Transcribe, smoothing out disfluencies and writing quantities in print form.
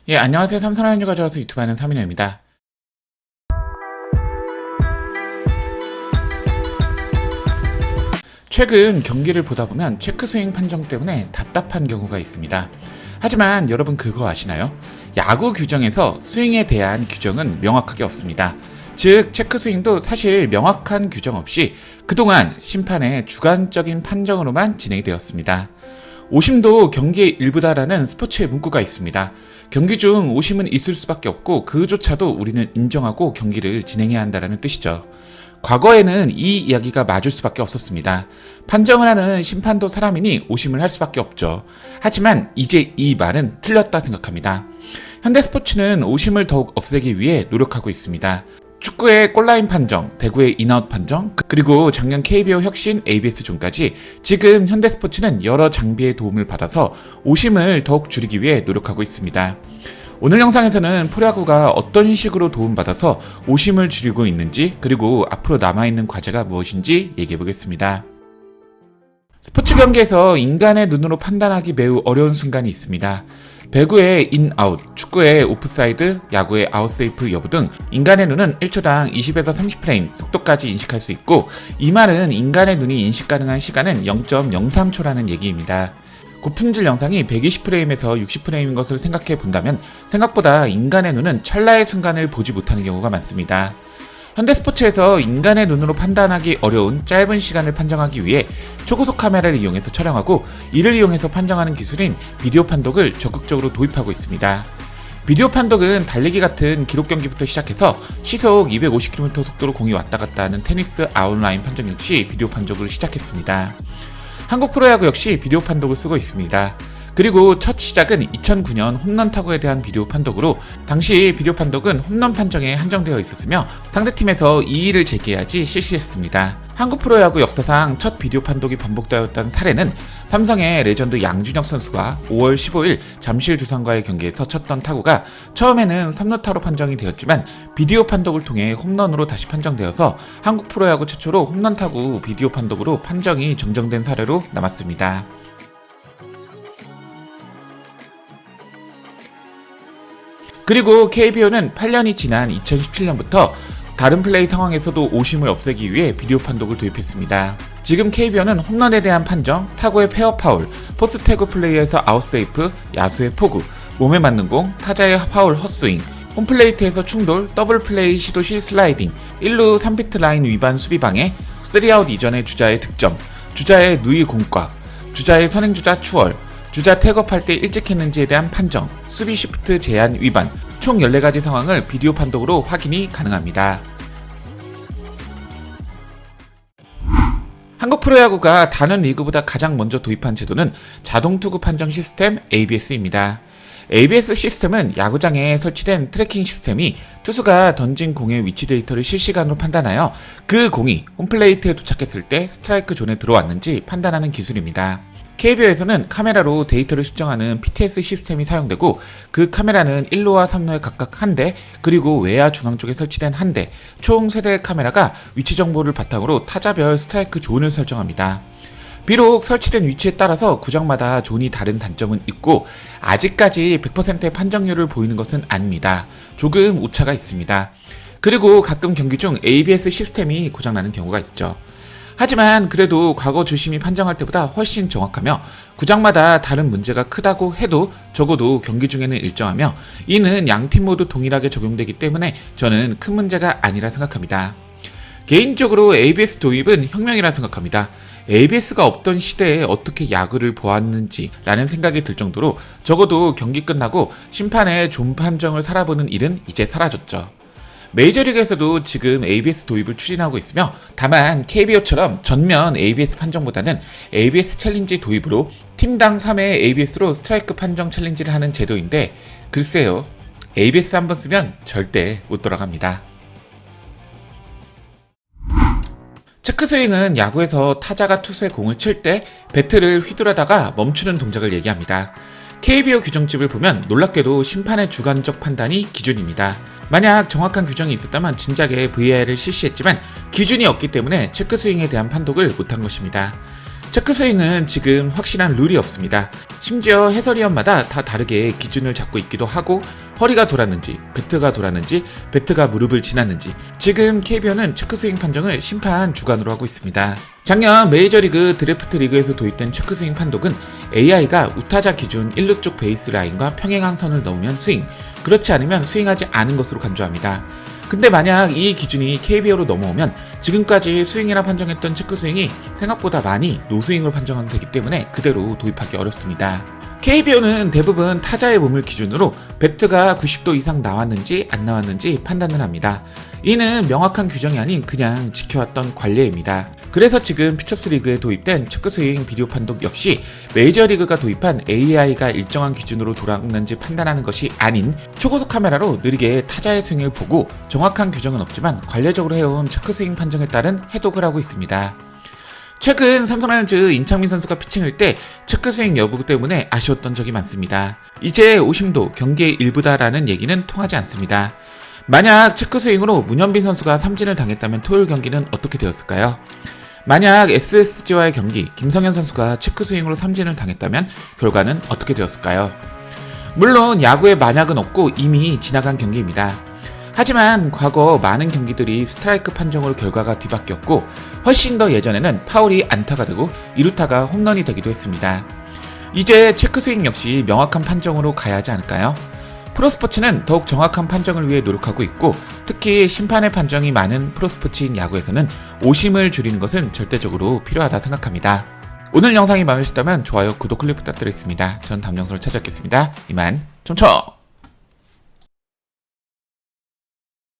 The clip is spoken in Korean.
예, 안녕하세요. 삼선한 휴가 좋아서 유튜브 하는 서민호입니다. 최근 경기를 보다 보면 체크스윙 판정 때문에 답답한 경우가 있습니다. 하지만 여러분 그거 아시나요? 야구 규정에서 스윙에 대한 규정은 명확하게 없습니다. 즉 체크스윙도 사실 명확한 규정 없이 그동안 심판의 주관적인 판정으로만 진행이 되었습니다. 오심도 경기의 일부다라는 스포츠의 문구가 있습니다. 경기 중 오심은 있을 수밖에 없고 그조차도 우리는 인정하고 경기를 진행해야 한다는 뜻이죠. 과거에는 이 이야기가 맞을 수밖에 없었습니다. 판정을 하는 심판도 사람이니 오심을 할 수밖에 없죠. 하지만 이제 이 말은 틀렸다 생각합니다. 현대 스포츠는 오심을 더욱 없애기 위해 노력하고 있습니다. 축구의 골라인 판정, 대구의 인아웃 판정, 그리고 작년 KBO 혁신 ABS존까지 지금 현대스포츠는 여러 장비의 도움을 받아서 오심을 더욱 줄이기 위해 노력하고 있습니다. 오늘 영상에서는 프로야구가 어떤 식으로 도움받아서 오심을 줄이고 있는지, 그리고 앞으로 남아있는 과제가 무엇인지 얘기해보겠습니다. 스포츠 경기에서 인간의 눈으로 판단하기 매우 어려운 순간이 있습니다. 배구의 인아웃, 축구의 오프사이드, 야구의 아웃세이프 여부 등 인간의 눈은 1초당 20에서 30프레임 속도까지 인식할 수 있고, 이 말은 인간의 눈이 인식 가능한 시간은 0.03초라는 얘기입니다. 고품질 영상이 120프레임에서 60프레임인 것을 생각해 본다면 생각보다 인간의 눈은 찰나의 순간을 보지 못하는 경우가 많습니다. 현대스포츠에서 인간의 눈으로 판단하기 어려운 짧은 시간을 판정하기 위해 초고속 카메라를 이용해서 촬영하고 이를 이용해서 판정하는 기술인 비디오 판독을 적극적으로 도입하고 있습니다. 비디오 판독은 달리기 같은 기록 경기부터 시작해서 시속 250km 속도로 공이 왔다 갔다 하는 테니스 아웃라인 판정 역시 비디오 판독을 시작했습니다. 한국 프로야구 역시 비디오 판독을 쓰고 있습니다. 그리고 첫 시작은 2009년 홈런 타구에 대한 비디오 판독으로, 당시 비디오 판독은 홈런 판정에 한정되어 있었으며 상대팀에서 이의를 제기해야지 실시했습니다. 한국 프로야구 역사상 첫 비디오 판독이 번복되었던 사례는 삼성의 레전드 양준혁 선수가 5월 15일 잠실 두산과의 경기에서 쳤던 타구가 처음에는 3루타로 판정이 되었지만 비디오 판독을 통해 홈런으로 다시 판정되어서 한국 프로야구 최초로 홈런 타구 비디오 판독으로 판정이 정정된 사례로 남았습니다. 그리고 KBO는 8년이 지난 2017년부터 다른 플레이 상황에서도 오심을 없애기 위해 비디오 판독을 도입했습니다. 지금 KBO는 홈런에 대한 판정, 타구의 페어 파울, 포스 태그 플레이에서 아웃세이프, 야수의 포구, 몸에 맞는 공, 타자의 파울 헛스윙, 홈플레이트에서 충돌, 더블 플레이 시도 시 슬라이딩, 1루 3피트 라인 위반 수비 방해, 3아웃 이전의 주자의 득점, 주자의 누이 공과, 주자의 선행주자 추월, 주자 태그업할 때 일찍 했는지에 대한 판정, 수비 시프트 제한 위반, 총 14가지 상황을 비디오 판독으로 확인이 가능합니다. 한국 프로야구가 다른 리그보다 가장 먼저 도입한 제도는 자동투구 판정 시스템 ABS입니다. ABS 시스템은 야구장에 설치된 트래킹 시스템이 투수가 던진 공의 위치 데이터를 실시간으로 판단하여 그 공이 홈플레이트에 도착했을 때 스트라이크 존에 들어왔는지 판단하는 기술입니다. KBO에서는 카메라로 데이터를 수정하는 PTS 시스템이 사용되고, 그 카메라는 1루와 3루에 각각 1대, 그리고 외야 중앙 쪽에 설치된 1대, 총 3대의 카메라가 위치 정보를 바탕으로 타자별 스트라이크 존을 설정합니다. 비록 설치된 위치에 따라서 구장마다 존이 다른 단점은 있고 아직까지 100%의 판정률을 보이는 것은 아닙니다. 조금 오차가 있습니다. 그리고 가끔 경기 중 ABS 시스템이 고장나는 경우가 있죠. 하지만 그래도 과거 주심이 판정할 때보다 훨씬 정확하며 구장마다 다른 문제가 크다고 해도 적어도 경기 중에는 일정하며, 이는 양팀 모두 동일하게 적용되기 때문에 저는 큰 문제가 아니라 생각합니다. 개인적으로 ABS 도입은 혁명이라 생각합니다. ABS가 없던 시대에 어떻게 야구를 보았는지 라는 생각이 들 정도로 적어도 경기 끝나고 심판의 존 판정을 살아보는 일은 이제 사라졌죠. 메이저리그에서도 지금 ABS 도입을 추진하고 있으며, 다만 KBO처럼 전면 ABS 판정보다는 ABS 챌린지 도입으로 팀당 3회 ABS로 스트라이크 판정 챌린지를 하는 제도인데, 글쎄요, ABS 한번 쓰면 절대 못 돌아갑니다. 체크스윙은 야구에서 타자가 투수의 공을 칠 때 배트를 휘두르다가 멈추는 동작을 얘기합니다. KBO 규정집을 보면 놀랍게도 심판의 주관적 판단이 기준입니다. 만약 정확한 규정이 있었다면 진작에 VAR을 실시했지만 기준이 없기 때문에 체크스윙에 대한 판독을 못한 것입니다. 체크 스윙은 지금 확실한 룰이 없습니다. 심지어 해설위원마다 다 다르게 기준을 잡고 있기도 하고 허리가 돌았는지, 배트가 돌았는지, 배트가 무릎을 지났는지 지금 KBO는 체크 스윙 판정을 심판 주관으로 하고 있습니다. 작년 메이저리그 드래프트 리그에서 도입된 체크 스윙 판독은 AI가 우타자 기준 1루 쪽 베이스 라인과 평행한 선을 넘으면 스윙, 그렇지 않으면 스윙하지 않은 것으로 간주합니다. 근데 만약 이 기준이 KBO로 넘어오면 지금까지 스윙이라 판정했던 체크 스윙이 생각보다 많이 노스윙으로 판정하면 되기 때문에 그대로 도입하기 어렵습니다. KBO는 대부분 타자의 몸을 기준으로 배트가 90도 이상 나왔는지 안 나왔는지 판단을 합니다. 이는 명확한 규정이 아닌 그냥 지켜왔던 관례입니다. 그래서 지금 피처스 리그에 도입된 체크스윙 비디오 판독 역시 메이저리그가 도입한 AI가 일정한 기준으로 돌았는지 판단하는 것이 아닌 초고속 카메라로 느리게 타자의 스윙을 보고 정확한 규정은 없지만 관례적으로 해온 체크스윙 판정에 따른 해독을 하고 있습니다. 최근 삼성 라이온즈 임창민 선수가 피칭할 때 체크스윙 여부 때문에 아쉬웠던 적이 많습니다. 이제 오심도 경기의 일부다라는 얘기는 통하지 않습니다. 만약 체크스윙으로 문현빈 선수가 삼진을 당했다면 토요일 경기는 어떻게 되었을까요? 만약 SSG와의 경기 김성현 선수가 체크스윙으로 삼진을 당했다면 결과는 어떻게 되었을까요? 물론 야구에 만약은 없고 이미 지나간 경기입니다. 하지만 과거 많은 경기들이 스트라이크 판정으로 결과가 뒤바뀌었고 훨씬 더 예전에는 파울이 안타가 되고 2루타가 홈런이 되기도 했습니다. 이제 체크스윙 역시 명확한 판정으로 가야 하지 않을까요? 프로스포츠는 더욱 정확한 판정을 위해 노력하고 있고 특히 심판의 판정이 많은 프로스포츠인 야구에서는 오심을 줄이는 것은 절대적으로 필요하다 생각합니다. 오늘 영상이 마음에 드셨다면 좋아요, 구독, 클릭 부탁드리겠습니다. 전 다음 영상으로 찾아뵙겠습니다. 이만 총총!